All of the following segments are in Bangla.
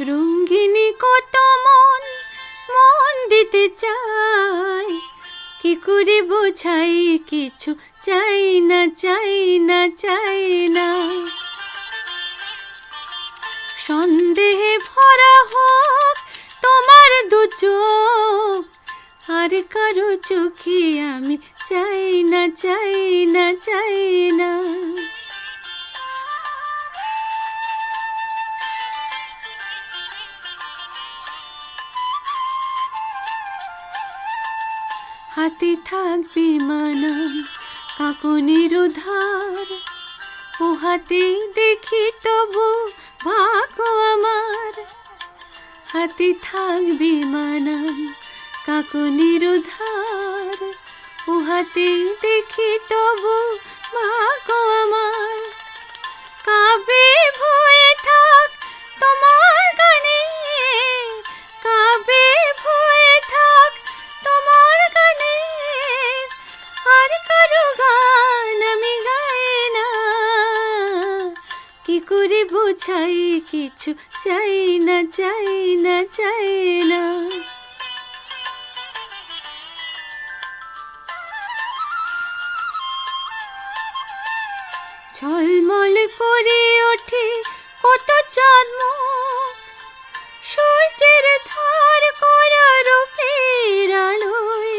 রঙ্গিনী কত মন মন দিতে চাই, কি করে বোঝাই কিছু চাই না চাই না চাই না। সন্দেহে ভরা হোক তোমার দু চোখ, আর কারো চোখে আমি চাই না চাই না চাই না। হাতে থাকবে মানাম কাকুনির ধার, ও হাতে দেখি তবু ভাগ্য আমার। হাতে থাকবে মানাম কাকুনির ধার, ও হাতে দেখি তবু ভাগ্য আমার। কাবে ভয়ে থাক তোমার গানে, কাবে ভয়ে থাক তোমার গানে, আর কারো গান আমি গাই না। কি করে বোঝাই কিছু চাই না চাই না চাই না। ঝলমল করে ওঠে কত চাঁদ মুখ, সূর্যের ধার করা রূপের আলোয়।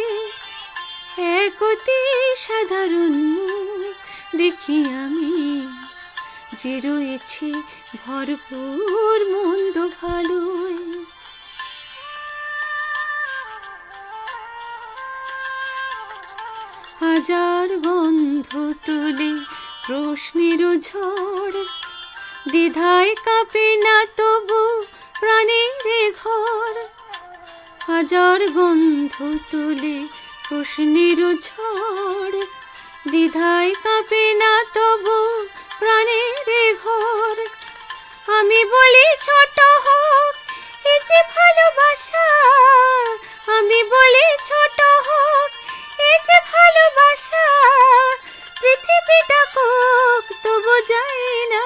এক অতি সাধারণ মুখ দেখি আমি, যে রয়েছে ভরপুর মন্দ ভালোয়। হাজার গন্ধ তুলে প্রশ্নের ঝড়, দ্বিধায় কাঁপে না তবু প্রাণের ঘর। হাজার গন্ধ তুলে প্রশ্নের ঝড়, দ্বিধায় কাঁপে না তবু প্রাণের ঘর। আমি বলি ছোট হোক এই যে ভালোবাসা, আমি বলি ছোট হোক এই যে ভালোবাসা। পৃথিবীটা কোক তবু যাই না,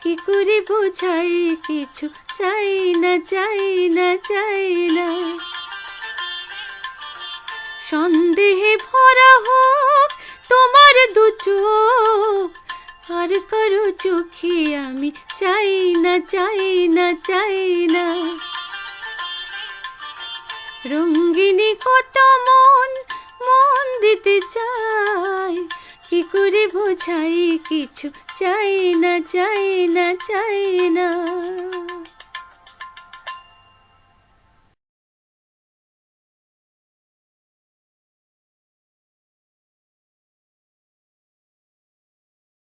কি করে বোঝাই কিছু চাই না চাই না চাই না। সন্দেহে ভরা হোক তোমার দু চোখ, আর কারো চোখে আমি চাই না চাই না চাই না। রঙ্গিনী কত মন মন দিতে চাই, কি করে বোঝাই কিছু চাই না চাই না চাই না।